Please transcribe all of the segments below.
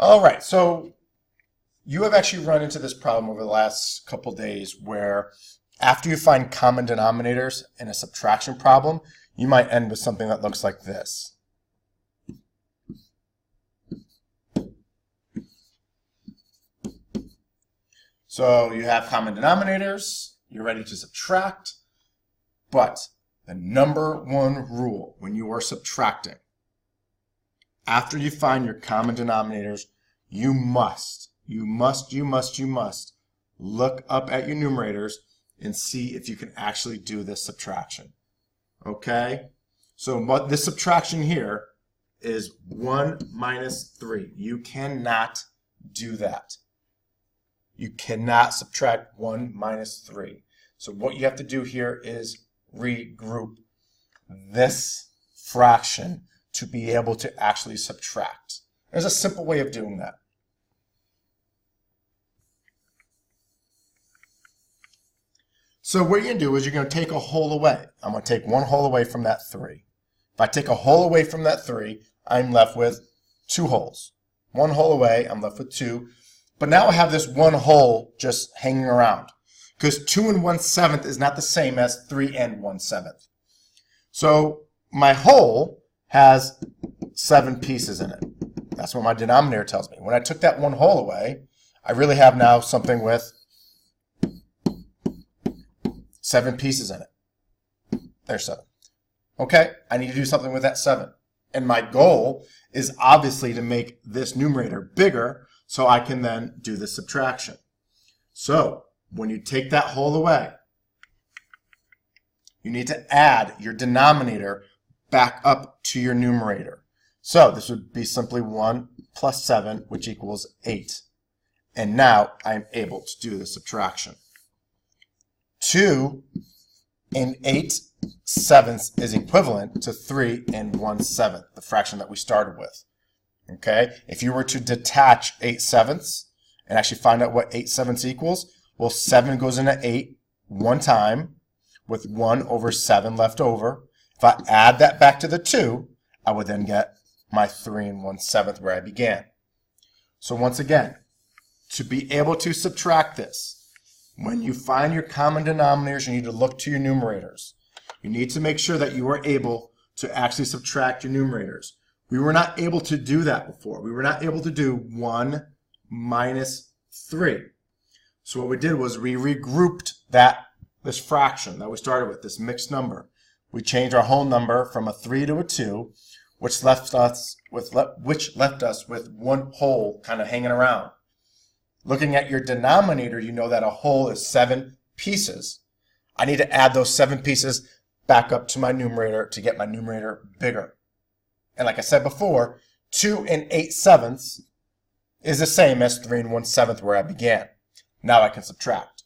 All right, so you have actually run into this problem over the last couple days where after you find common denominators in a subtraction problem, you might end with something that looks like this. So you have common denominators, you're ready to subtract, but the number one rule when you are subtracting, after you find your common denominators, you must look up at your numerators and see if you can actually do this subtraction. Okay? So this subtraction here is 1 minus 3. You cannot do that. You cannot subtract 1 minus 3. So what you have to do here is regroup this fraction to be able to actually subtract. There's a simple way of doing that. So what you're going to do is you're going to take a whole away. I'm going to take one whole away from that 3. If I take a whole away from that 3, I'm left with 2 wholes. One whole away, I'm left with 2. But now I have this one whole just hanging around, because 2 and 1/7 is not the same as 3 and 1/7. So my whole has 7 pieces in it. That's what my denominator tells me. When I took that one whole away, I really have now something with 7 pieces in it. There's 7. Okay, I need to do something with that 7. And my goal is obviously to make this numerator bigger so I can then do the subtraction. So when you take that whole away, you need to add your denominator back up to your numerator. So this would be simply 1 plus 7, which equals 8. And now I'm able to do the subtraction. 2 and 8/7 is equivalent to 3 and 1/7, the fraction that we started with. Okay, if you were to detach 8/7 and actually find out what 8/7 equals, well, 7 goes into 8 one time with 1 over 7 left over. If I add that back to the 2, I would then get my 3 and 1/7 where I began. So once again, to be able to subtract this, when you find your common denominators, you need to look to your numerators. You need to make sure that you are able to actually subtract your numerators. We were not able to do that before. We were not able to do 1 minus 3. So what we did was we regrouped this fraction that we started with, this mixed number. We changed our whole number from a 3 to a 2, which left us with one whole kind of hanging around. Looking at your denominator, you know that a whole is 7 pieces. I need to add those 7 pieces back up to my numerator to get my numerator bigger. And like I said before, 2 and 8/7 is the same as 3 and 1/7 where I began. Now I can subtract.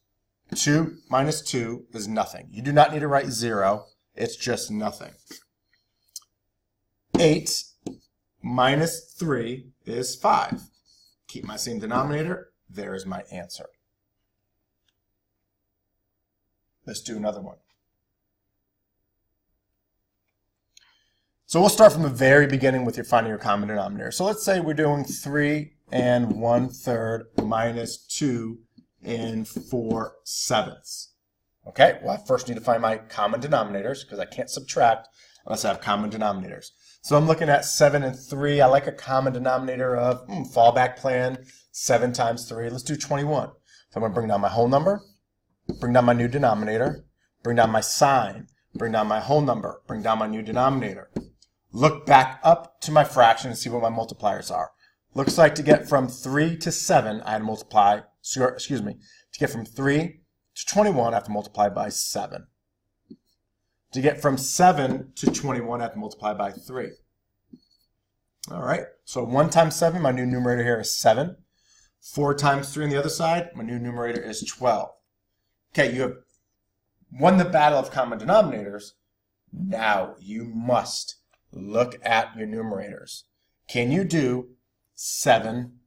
2 minus 2 is nothing. You do not need to write 0. It's just nothing. 8 minus 3 is 5. Keep my same denominator. There is my answer. Let's do another one. So we'll start from the very beginning with finding your common denominator. So let's say we're doing 3 and 1/3 minus 2 and 4/7. Okay, well, I first need to find my common denominators because I can't subtract unless I have common denominators. So I'm looking at 7 and 3. I like a common denominator of fallback plan, 7 times 3. Let's do 21. So I'm going to bring down my whole number, bring down my new denominator, bring down my sign, bring down my whole number, bring down my new denominator. Look back up to my fraction and see what my multipliers are. Looks like to get from 3 to 7, I had to multiply, to get from 3 to 21, I have to multiply by 7. To get from 7 to 21, I have to multiply by 3. All right, so 1 times 7, my new numerator here is 7. 4 times 3 on the other side, my new numerator is 12. Okay, you have won the battle of common denominators. Now you must look at your numerators. Can you do 7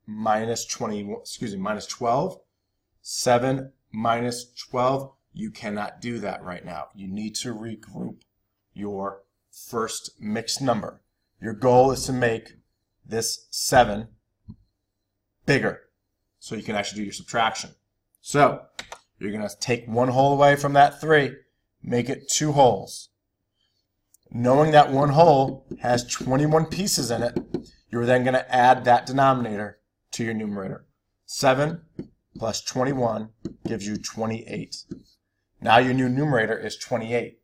minus 12? 7 minus 12? You cannot do that right now. You need to regroup your first mixed number. Your goal is to make this 7 bigger. So you can actually do your subtraction. So you're going to take one whole away from that 3, make it 2 wholes. Knowing that one whole has 21 pieces in it, you're then going to add that denominator to your numerator. 7 plus 21 gives you 28. Now your new numerator is 28.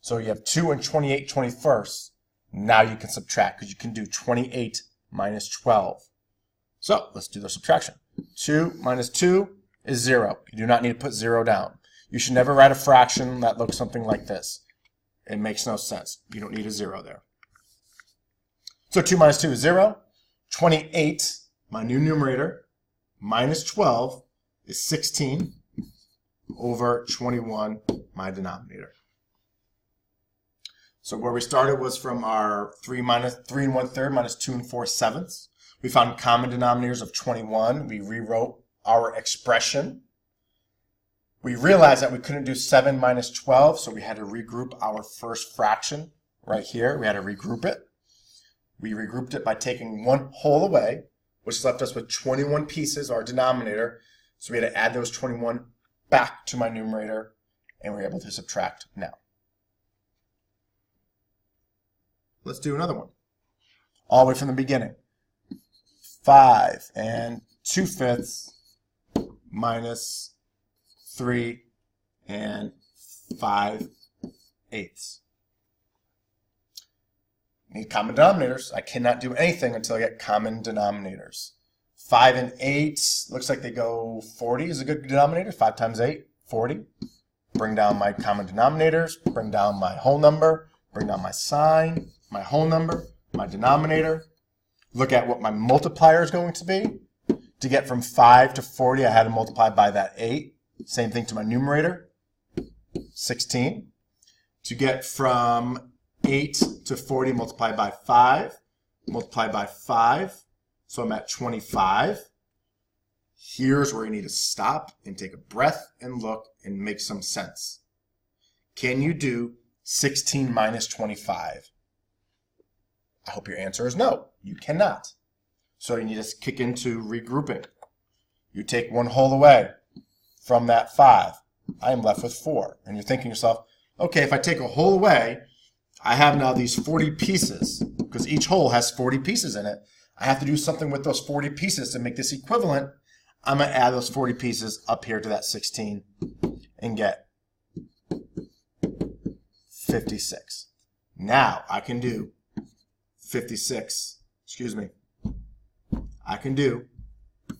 So you have 2 and 28 21st. Now you can subtract because you can do 28 minus 12. So let's do the subtraction. 2 minus 2 is 0. You do not need to put 0 down. You should never write a fraction that looks something like this. It makes no sense. You don't need a 0 there. So 2 minus 2 is 0. 28, my new numerator, minus 12 is 16 over 21, my denominator. So where we started was from our 3 and 1/3 minus 2 and 4/7. We found common denominators of 21. We rewrote our expression. We realized that we couldn't do 7 minus 12, so we had to regroup our first fraction right here. We had to regroup it. We regrouped it by taking one whole away, which left us with 21 pieces, our denominator. So we had to add those 21 back to my numerator, and we're able to subtract now. Let's do another one. All the way from the beginning. 5 and 2/5 minus 3 and 5/8. Need common denominators. I cannot do anything until I get common denominators. 5 and 8, looks like they go 40 is a good denominator. 5 times 8, 40. Bring down my common denominators, bring down my whole number, bring down my sign, my whole number, my denominator. Look at what my multiplier is going to be. To get from 5 to 40, I had to multiply by that 8. Same thing to my numerator, 16. To get from 8 to 40, multiply by 5. Multiply by 5. So I'm at 25. Here's where you need to stop and take a breath and look and make some sense. Can you do 16 minus 25? I hope your answer is no. You cannot. So you need to kick into regrouping. You take one whole away from that 5. I am left with 4. And you're thinking to yourself, okay, if I take a whole away, I have now these 40 pieces, because each whole has 40 pieces in it. I have to do something with those 40 pieces to make this equivalent. I'm going to add those 40 pieces up here to that 16 and get 56. Now I can do 56, I can do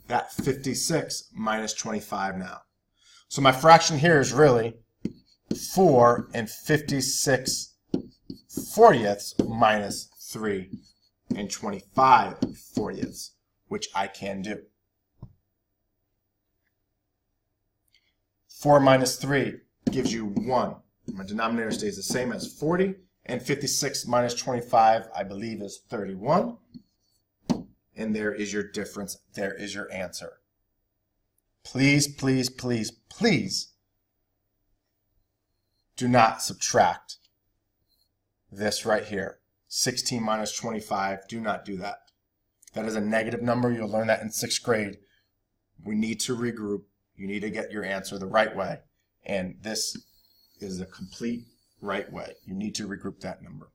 that 56 minus 25 now. So my fraction here is really 4 and 56/40ths minus 3 and 25/40ths, which I can do. 4 minus 3 gives you 1. My denominator stays the same as 40, and 56 minus 25, I believe, is 31. And there is your difference. There is your answer. Please, please, please, please do not subtract this right here. 16 minus 25. Do not do that. That is a negative number. You'll learn that in 6th grade. We need to regroup. You need to get your answer the right way. And this is the complete right way. You need to regroup that number.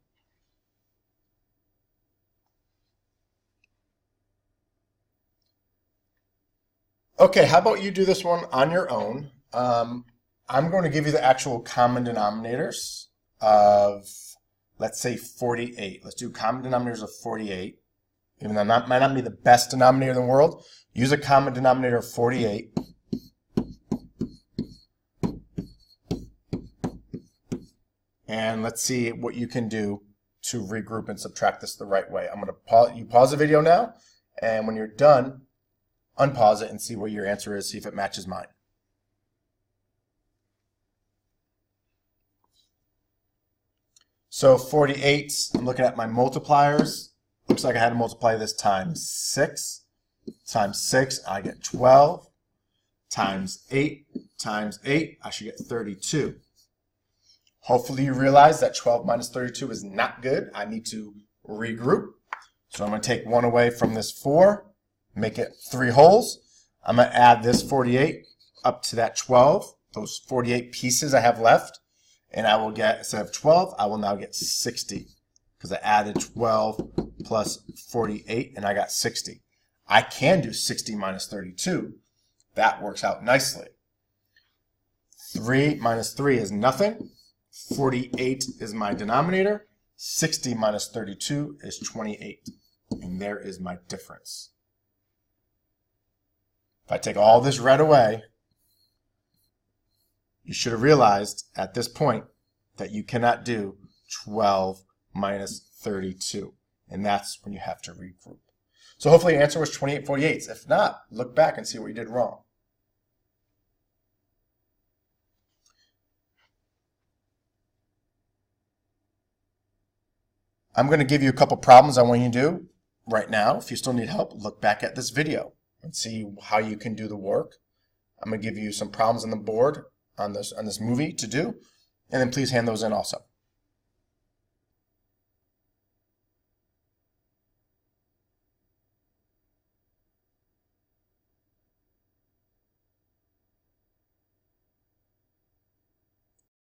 Okay, how about you do this one on your own? I'm going to give you the actual common denominators of, let's say, 48. Let's do common denominators of 48. Even though that might not be the best denominator in the world, use a common denominator of 48. And let's see what you can do to regroup and subtract this the right way. I'm going to pause the video now, and when you're done, unpause it and see what your answer is, see if it matches mine. So 48, I'm looking at my multipliers. Looks like I had to multiply this times 6. Times 6, I get 12. Times 8, I should get 32. Hopefully you realize that 12 minus 32 is not good. I need to regroup. So I'm going to take 1 away from this 4, make it 3 wholes. I'm going to add this 48 up to that 12, those 48 pieces I have left, and I will get, instead of 12, I will now get 60, because I added 12 plus 48, and I got 60. I can do 60 minus 32. That works out nicely. 3 minus 3 is nothing. 48 is my denominator. 60 minus 32 is 28. And there is my difference. If I take all this red away, you should have realized at this point that you cannot do 12 minus 32. And that's when you have to regroup. So hopefully your answer was 28/48. If not, look back and see what you did wrong. I'm going to give you a couple problems I want you to do right now. If you still need help, look back at this video and see how you can do the work. I'm going to give you some problems on the board on this movie to do, and then please hand those in also.